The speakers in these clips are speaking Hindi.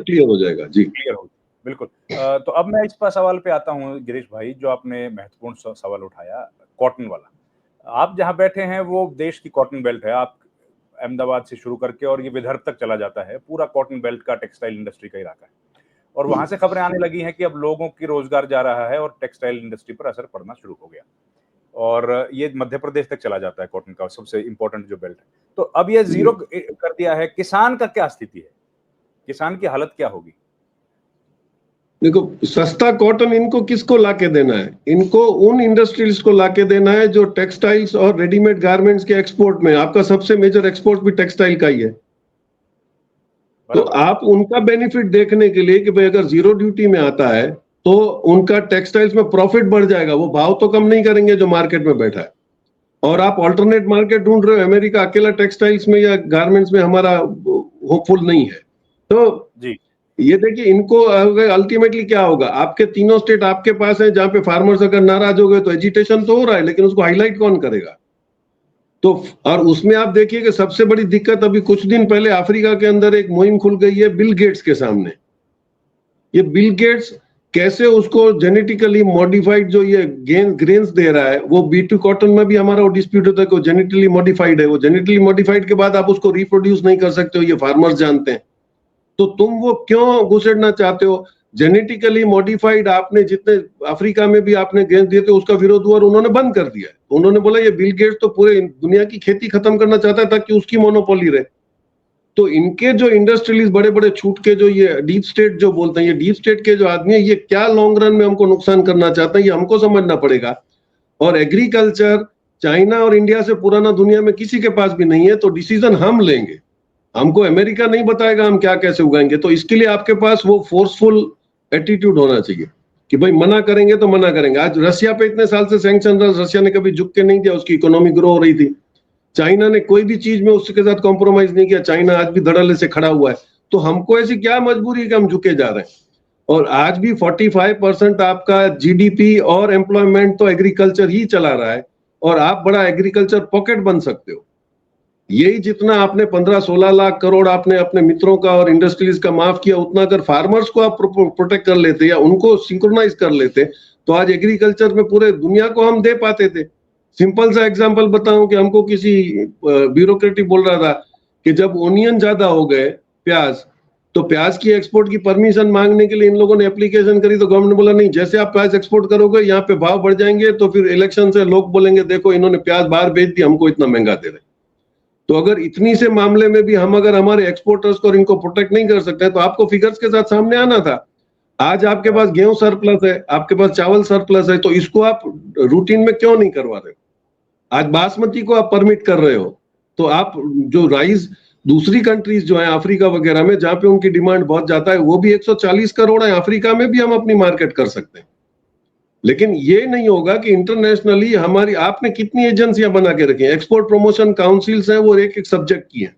क्लियर हो जाएगा जी। क्लियर हो, बिल्कुल। तो अब मैं इस पर सवाल पे आता हूँ गिरीश भाई, जो आपने महत्वपूर्ण सवाल उठाया, कॉटन वाला। आप जहाँ बैठे हैं वो देश की कॉटन बेल्ट है। आप अहमदाबाद से शुरू करके और ये विदर्भ तक चला जाता है, पूरा कॉटन बेल्ट का टेक्सटाइल इंडस्ट्री का इलाका है। और वहां से खबरें आने लगी हैं कि अब लोगों की रोजगार जा रहा है और टेक्सटाइल इंडस्ट्री पर असर पड़ना शुरू हो गया। और ये मध्य प्रदेश तक चला जाता है कॉटन का सबसे इंपॉर्टेंट जो बेल्ट है। तो अब ये जीरो कर दिया है, किसान का क्या स्थिति है, किसान की हालत क्या होगी? देखो, सस्ता कॉटन इनको किसको लाके देना है? इनको उन इंडस्ट्रीज को लाके देना है जो टेक्सटाइल्स और रेडीमेड गारमेंट्स के एक्सपोर्ट में, आपका सबसे मेजर एक्सपोर्ट भी टेक्सटाइल का ही है। तो आप उनका बेनिफिट देखने के लिए कि भाई अगर जीरो ड्यूटी में आता है तो उनका टेक्सटाइल्स में प्रॉफिट बढ़ जाएगा, वो भाव तो कम नहीं करेंगे जो मार्केट में बैठा है। और आप ऑल्टरनेट मार्केट ढूंढ रहे हो, अमेरिका अकेला टेक्सटाइल्स में या गारमेंट्स में हमारा होपफुल नहीं है। तो जी, ये देखिए, इनको अल्टीमेटली क्या होगा, आपके तीनों स्टेट आपके पास है जहां पे फार्मर्स अगर नाराज हो गए तो एजिटेशन तो हो रहा है, लेकिन उसको हाईलाइट कौन करेगा? तो और उसमें आप देखिए कि सबसे बड़ी दिक्कत, अभी कुछ दिन पहले अफ्रीका के अंदर एक मुहिम खुल गई है बिल गेट्स के सामने। ये बिल गेट्स कैसे उसको जेनेटिकली मॉडिफाइड जो ये ग्रेन्स दे रहा है, वो B2 कॉटन में भी हमारा वो डिस्प्यूट होता है कि जेनेटिकली मॉडिफाइड है। वो जेनेटिकली मॉडिफाइड के बाद आप उसको रिप्रोड्यूस नहीं कर सकते हो, ये फार्मर्स जानते हैं। तो तुम वो क्यों घुसेड़ना चाहते हो? जेनेटिकली मॉडिफाइड आपने जितने अफ्रीका में भी आपने गेंद दिए थे उसका विरोध हुआ और उन्होंने बंद कर दिया। उन्होंने बोला ये बिल गेट्स तो पूरे दुनिया की खेती खत्म करना चाहता है ताकि उसकी मोनोपोली रहे। तो इनके जो इंडस्ट्रियलिस्ट बड़े बड़े छूट के जो ये डीप स्टेट जो बोलते हैं, ये डीप स्टेट के जो आदमी है, ये क्या लॉन्ग रन में हमको नुकसान करना चाहते हैं, ये हमको समझना पड़ेगा। और एग्रीकल्चर चाइना और इंडिया से पुराना दुनिया में किसी के पास भी नहीं है, तो डिसीजन हम लेंगे। हमको अमेरिका नहीं बताएगा हम क्या कैसे उगाएंगे। तो इसके लिए आपके पास वो फोर्सफुल एटीट्यूड होना चाहिए कि भाई मना करेंगे तो मना करेंगे। आज रशिया पे इतने साल से सैंक्शन रहा, रशिया ने कभी झुक के नहीं दिया, उसकी इकोनॉमी ग्रो हो रही थी। चाइना ने कोई भी चीज में उसके साथ कॉम्प्रोमाइज नहीं किया, चाइना आज भी धड़ल्ले से खड़ा हुआ है। तो हमको ऐसी क्या मजबूरी है कि हम झुके जा रहे हैं? और आज भी 45% आपका जीडीपी और एम्प्लॉयमेंट तो एग्रीकल्चर ही चला रहा है, और आप बड़ा एग्रीकल्चर पॉकेट बन सकते हो। यही जितना आपने 15-16 लाख करोड़ आपने अपने मित्रों का और इंडस्ट्रीज का माफ किया, उतना अगर फार्मर्स को आप प्रोटेक्ट कर लेते या उनको सिंक्रोनाइज कर लेते तो आज एग्रीकल्चर में पूरे दुनिया को हम दे पाते थे। सिंपल सा एग्जांपल बताऊं कि हमको किसी ब्यूरोक्रेटिक बोल रहा था कि जब ओनियन ज्यादा हो गए, प्याज, तो प्याज की एक्सपोर्ट की परमिशन मांगने के लिए इन लोगों ने एप्लीकेशन करी, तो गवर्नमेंट बोला नहीं, जैसे आप प्याज एक्सपोर्ट करोगे यहाँ पे भाव बढ़ जाएंगे, तो फिर इलेक्शन से लोग बोलेंगे देखो इन्होंने प्याज बाहर बेच दी, हमको इतना महंगा दे रहे। तो अगर इतनी से मामले में भी हम अगर हमारे एक्सपोर्टर्स को और इनको प्रोटेक्ट नहीं कर सकते तो आपको फिगर्स के साथ सामने आना था। आज आपके पास गेहूं सरप्लस है, आपके पास चावल सरप्लस है, तो इसको आप रूटीन में क्यों नहीं करवा रहे हो? आज बासमती को आप परमिट कर रहे हो, तो आप जो राइस दूसरी कंट्रीज जो है अफ्रीका वगैरह में जहां पे उनकी डिमांड बहुत जाता है, वो भी 140 करोड़ है, अफ्रीका में भी हम अपनी मार्केट कर सकते हैं। लेकिन ये नहीं होगा कि इंटरनेशनली हमारी, आपने कितनी एजेंसियां बना के रखी हैं, एक्सपोर्ट प्रमोशन काउंसिल्स हैं, वो एक एक सब्जेक्ट की है।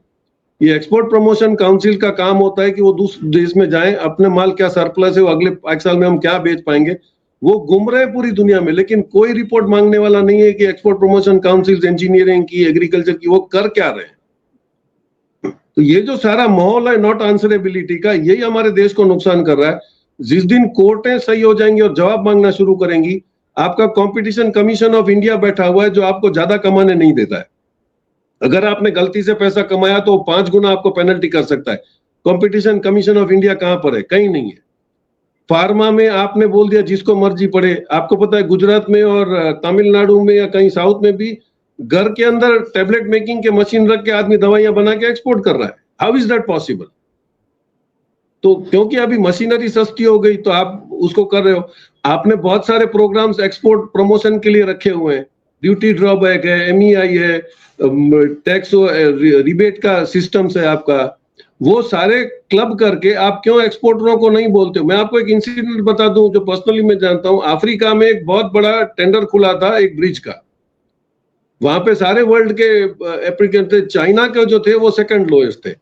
ये एक्सपोर्ट प्रमोशन काउंसिल का काम होता है कि वो दूसरे देश में जाएं, अपने माल क्या सरप्लस है, वो अगले 1 साल में हम क्या बेच पाएंगे, वो घूम रहे हैं पूरी दुनिया में, लेकिन कोई रिपोर्ट मांगने वाला नहीं है कि एक्सपोर्ट प्रमोशन काउंसिल इंजीनियरिंग की, एग्रीकल्चर की, वो कर क्या रहे हैं। तो ये जो सारा माहौल है नॉट आंसरेबिलिटी का, यही हमारे देश को नुकसान कर रहा है। जिस दिन कोर्टें सही हो जाएंगी और जवाब मांगना शुरू करेंगी, आपका कंपटीशन कमीशन ऑफ इंडिया बैठा हुआ है जो आपको ज्यादा कमाने नहीं देता है। अगर आपने गलती से पैसा कमाया तो 5 गुना आपको पेनल्टी कर सकता है। कंपटीशन कमीशन ऑफ इंडिया कहां पर है? कहीं नहीं है। फार्मा में आपने बोल दिया जिसको मर्जी पड़े। आपको पता है गुजरात में और तमिलनाडु में या कहीं साउथ में भी घर के अंदर टैबलेट मेकिंग के मशीन रख के आदमी दवाइयां बना के एक्सपोर्ट कर रहा है। How is that possible? तो क्योंकि अभी मशीनरी सस्ती हो गई तो आप उसको कर रहे हो। आपने बहुत सारे प्रोग्राम्स एक्सपोर्ट प्रमोशन के लिए रखे हुए हैं, ड्यूटी ड्रॉबैक है, MEI है, टैक्स रिबेट का सिस्टम्स है आपका, वो सारे क्लब करके आप क्यों एक्सपोर्टरों को नहीं बोलते हो? मैं आपको एक इंसिडेंट बता दूं जो पर्सनली मैं जानता हूं। अफ्रीका में एक बहुत बड़ा टेंडर खुला था एक ब्रिज का, वहां पे सारे वर्ल्ड के एप्लीकेंट थे, चाइना के जो थे वो सेकंड लोएस्ट थे।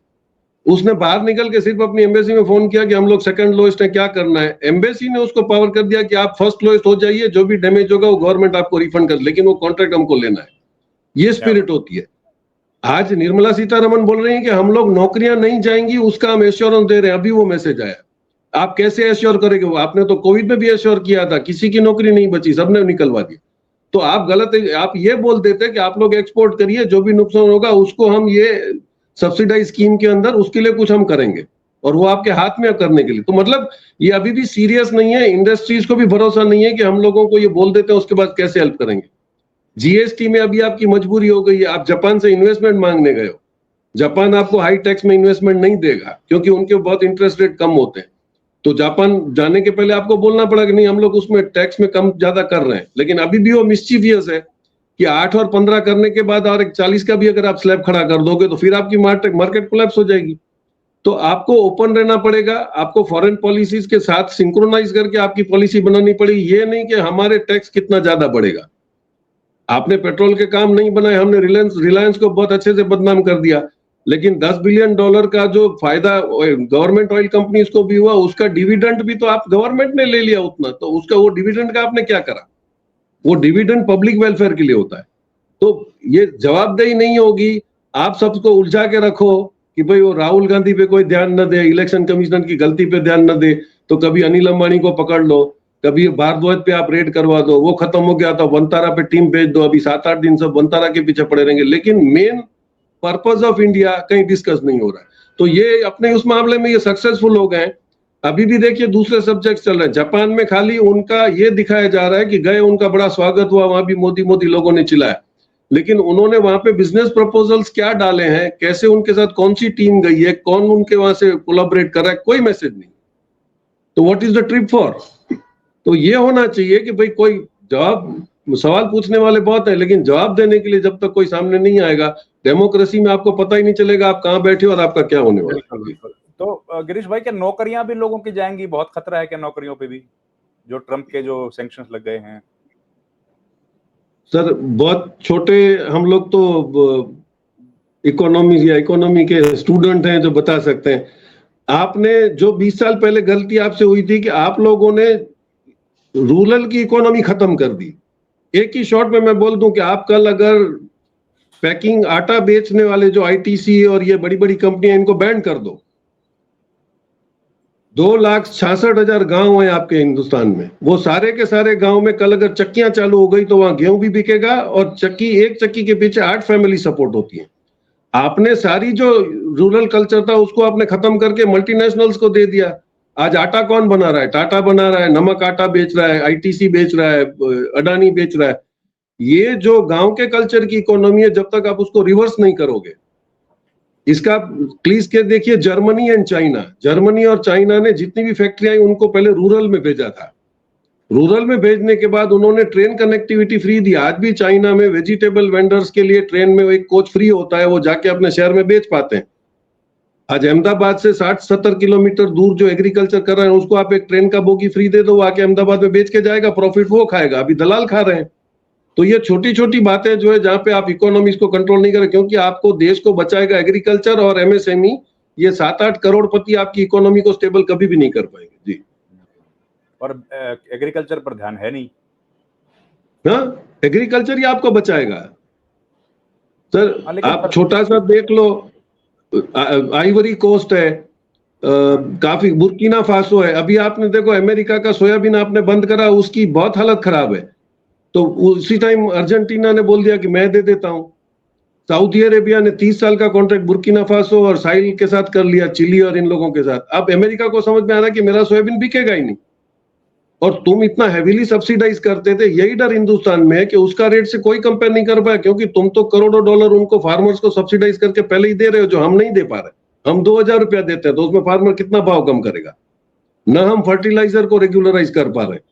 उसने बाहर निकल के सिर्फ अपनी एम्बेसी में फोन किया कि हम लोग सेकंड लोएस्ट है, क्या करना है। एम्बेसी ने उसको पावर कर दिया कि आप फर्स्ट लोएस्ट हो जाइए, जो भी डैमेज होगा वो गवर्नमेंट आपको रिफंड कर, लेकिन वो कॉन्ट्रैक्ट हमको लेना है। ये स्पिरिट होती है। आज निर्मला सीतारमण बोल रही हैं कि हम लोग नौकरियां नहीं जाएंगी, उसका हम एश्योरेंस दे रहे हैं। अभी वो मैसेज आया। आप कैसे एश्योर करेंगे? वो आपने तो कोविड में भी एश्योर किया था, किसी की नौकरी नहीं बची, सबने निकलवा दी। तो आप गलत, आप ये बोल देते कि आप लोग एक्सपोर्ट करिए, जो भी नुकसान होगा उसको हम ये सब्सिडाइज स्कीम के अंदर उसके लिए कुछ हम करेंगे, और वो आपके हाथ में करने के लिए। तो मतलब ये अभी भी सीरियस नहीं है, इंडस्ट्रीज को भी भरोसा नहीं है कि हम लोगों को ये बोल देते हैं उसके बाद कैसे हेल्प करेंगे। जीएसटी में अभी आपकी मजबूरी हो गई है, आप जापान से इन्वेस्टमेंट मांगने गए हो। जापान आपको हाई टैक्स में इन्वेस्टमेंट नहीं देगा क्योंकि उनके बहुत इंटरेस्ट रेट कम होते हैं। तो जापान जाने के पहले आपको बोलना पड़ा कि नहीं, हम लोग उसमें टैक्स में कम ज्यादा कर रहे हैं। लेकिन अभी भी वो मिस्चीवियस है कि 8 और 15 करने के बाद और एक 40 का भी अगर आप स्लैब खड़ा कर दोगे तो फिर आपकी मार्केट कोलैप्स हो जाएगी। तो आपको ओपन रहना पड़ेगा, आपको फॉरेन पॉलिसीज के साथ सिंक्रोनाइज करके आपकी पॉलिसी बनानी पड़ेगी। ये नहीं कि हमारे टैक्स कितना ज्यादा बढ़ेगा। आपने पेट्रोल के काम नहीं बनाए, हमने रिलायंस को बहुत अच्छे से बदनाम कर दिया, लेकिन $10 बिलियन का जो फायदा गवर्नमेंट ऑयल कंपनीज को भी हुआ, उसका डिविडेंड भी तो आप गवर्नमेंट ने ले लिया उतना। तो उसका वो डिविडेंड का आपने क्या करा? वो डिविडेंड पब्लिक वेलफेयर के लिए होता है। तो ये जवाबदेही नहीं होगी। आप सबको उलझा के रखो कि भाई वो राहुल गांधी पे कोई ध्यान न दे, इलेक्शन कमिश्नर की गलती पे ध्यान न दे, तो कभी अनिल अंबानी को पकड़ लो, कभी भारद्वाज पे आप रेड करवा दो, वो खत्म हो गया तो वनतारा पे टीम भेज दो। अभी 7-8 दिन सब वनतारा के पीछे पड़े रहेंगे, लेकिन मेन पर्पस ऑफ इंडिया कहीं डिस्कस नहीं हो रहा है। तो ये अपने उस मामले में ये सक्सेसफुल हो गए। अभी भी देखिए दूसरे सब्जेक्ट चल रहे हैं। जापान में खाली उनका ये दिखाया जा रहा है कि गए, उनका बड़ा स्वागत हुआ, वहां भी मोदी मोदी लोगों ने चिल्लाया, लेकिन उन्होंने वहां पे बिजनेस प्रपोजल्स क्या डाले हैं, कैसे उनके साथ कौन सी टीम गई है, कौन उनके वहां से कोलैबोरेट कर रहा है, कोई मैसेज नहीं। तो what is the trip for? तो ये होना चाहिए कि भाई कोई जवाब, सवाल पूछने वाले बहुत है, लेकिन जवाब देने के लिए जब तक कोई सामने नहीं आएगा, डेमोक्रेसी में आपको पता ही नहीं चलेगा आप कहां बैठे हो और आपका क्या होने वाला है। तो गिरीश भाई, क्या नौकरियां भी लोगों की जाएंगी? बहुत खतरा है क्या नौकरियों पे भी, जो ट्रम्प के जो सैंक्शंस लग गए हैं? सर बहुत छोटे हम लोग तो इकोनॉमी के स्टूडेंट हैं जो बता सकते हैं। आपने जो 20 साल पहले गलती आपसे हुई थी कि आप लोगों ने रूरल की इकोनॉमी खत्म कर दी। एक ही शॉट में मैं बोल दूं कि आप कल अगर पैकिंग आटा बेचने वाले जो आईटीसी और ये बड़ी बड़ी कंपनियां, इनको बैन कर दो। 2,66,000 गांव हैं आपके हिंदुस्तान में, वो सारे के सारे गांव में कल अगर चक्कियां चालू हो गई तो वहां गेहूं भी बिकेगा, और एक चक्की के पीछे 8 फैमिली सपोर्ट होती है। आपने सारी जो रूरल कल्चर था उसको आपने खत्म करके मल्टीनेशनल्स को दे दिया। आज आटा कौन बना रहा है? टाटा बना रहा है, नमक आटा बेच रहा है, आईटीसी बेच रहा है, अडानी बेच रहा है। ये जो गांव के कल्चर की इकोनॉमी है, जब तक आप उसको रिवर्स नहीं करोगे, इसका प्लीज के देखिए जर्मनी एंड चाइना, जर्मनी और चाइना ने जितनी भी फैक्ट्रियां आई उनको पहले रूरल में भेजा था। रूरल में भेजने के बाद उन्होंने ट्रेन कनेक्टिविटी फ्री दी। आज भी चाइना में वेजिटेबल वेंडर्स के लिए ट्रेन में एक कोच फ्री होता है, वो जाके अपने शहर में बेच पाते हैं। आज अहमदाबाद से 60-70 किलोमीटर दूर जो एग्रीकल्चर कर रहे हैं उसको आप एक ट्रेन का बोगी फ्री दे दो, वो आके अहमदाबाद में बेच के जाएगा, प्रॉफिट वो खाएगा। अभी दलाल खा रहे हैं। तो ये छोटी छोटी बातें जो है जहां पे आप इकोनॉमीज को कंट्रोल नहीं करें, क्योंकि आपको देश को बचाएगा एग्रीकल्चर और एमएसएमई, ये 7-8 करोड़पति आपकी इकोनॉमी को स्टेबल कभी भी नहीं कर पाएंगे जी। और एग्रीकल्चर पर ध्यान है नहीं। हाँ, एग्रीकल्चर ही आपको बचाएगा सर। आप छोटा सा देख लो, आइवरी कोस्ट है, काफी बुर्किना फासो है। अभी आपने देखो अमेरिका का सोयाबीन आपने बंद करा, उसकी बहुत हालत खराब है। तो उसी टाइम अर्जेंटीना ने बोल दिया कि मैं दे देता हूं। सऊदी अरेबिया ने 30 साल का कॉन्ट्रैक्ट बुर्किना फासो और साहिल के साथ कर लिया, चिली और इन लोगों के साथ। अब अमेरिका को समझ में आ रहा है कि मेरा सोयाबीन बिकेगा ही नहीं, और तुम इतना हैवीली सब्सिडाइज करते थे। यही डर हिंदुस्तान में है कि उसका रेट से कोई कंपेयर नहीं कर पाया, क्योंकि तुम तो करोड़ों डॉलर उनको फार्मर्स को सब्सिडाइज करके पहले ही दे रहे हो, जो हम नहीं दे पा रहे। हम 2,000 रुपया देते हैं तो उसमें फार्मर कितना भाव कम करेगा? ना हम फर्टिलाइजर को रेगुलराइज कर पा रहे।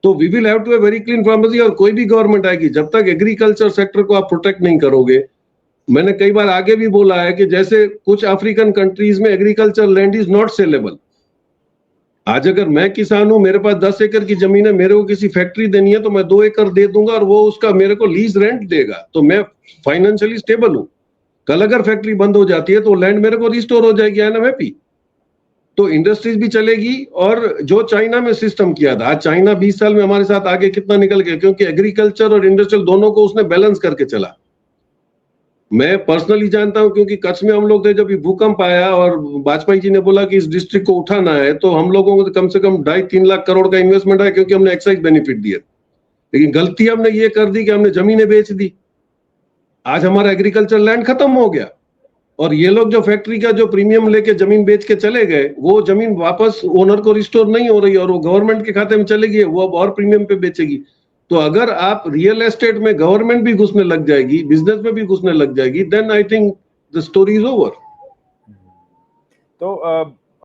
तो we will have to a very clean pharmacy. और कोई भी गवर्नमेंट आएगी, जब तक एग्रीकल्चर सेक्टर को आप प्रोटेक्ट नहीं करोगे, मैंने कई बार आगे भी बोला है कि जैसे कुछ अफ्रीकन कंट्रीज में agriculture land is not saleable. आज अगर मैं किसान हूं, मेरे पास 10 एकड़ की जमीन है, मेरे को किसी फैक्ट्री देनी है तो मैं 2 एकड़ दे दूंगा और वो उसका मेरे को लीज रेंट देगा, तो मैं फाइनेंशियली स्टेबल हूं। कल अगर फैक्ट्री बंद हो जाती है तो लैंड मेरे को रिस्टोर हो जाएगी, आई एम हैप्पी। तो इंडस्ट्रीज भी चलेगी। और जो चाइना में सिस्टम किया था, आज चाइना 20 साल में हमारे साथ आगे कितना निकल गया, क्योंकि एग्रीकल्चर और इंडस्ट्रियल दोनों को उसने बैलेंस करके चला। मैं पर्सनली जानता हूं, क्योंकि कच्छ में हम लोग थे जब ये भूकंप आया और वाजपेयी जी ने बोला कि इस डिस्ट्रिक्ट को उठाना है, तो हम लोगों को तो कम से कम 2.5-3 लाख करोड़ का इन्वेस्टमेंट आया, क्योंकि हमने एक्साइज बेनिफिट दिए। लेकिन गलती हमने ये कर दी कि हमने जमीनें बेच दी। आज हमारा एग्रीकल्चर लैंड खत्म हो गया, और ये लोग जो फैक्ट्री का जो प्रीमियम लेके जमीन बेच के चले गए, वो जमीन वापस ओनर को रिस्टोर नहीं हो रही, और वो गवर्नमेंट के खाते में चले गई, वो अब और प्रीमियम पे बेचेगी। तो अगर आप रियल एस्टेट में गवर्नमेंट भी घुसने लग जाएगी, बिजनेस में भी घुसने लग जाएगी, then I think the story is over. तो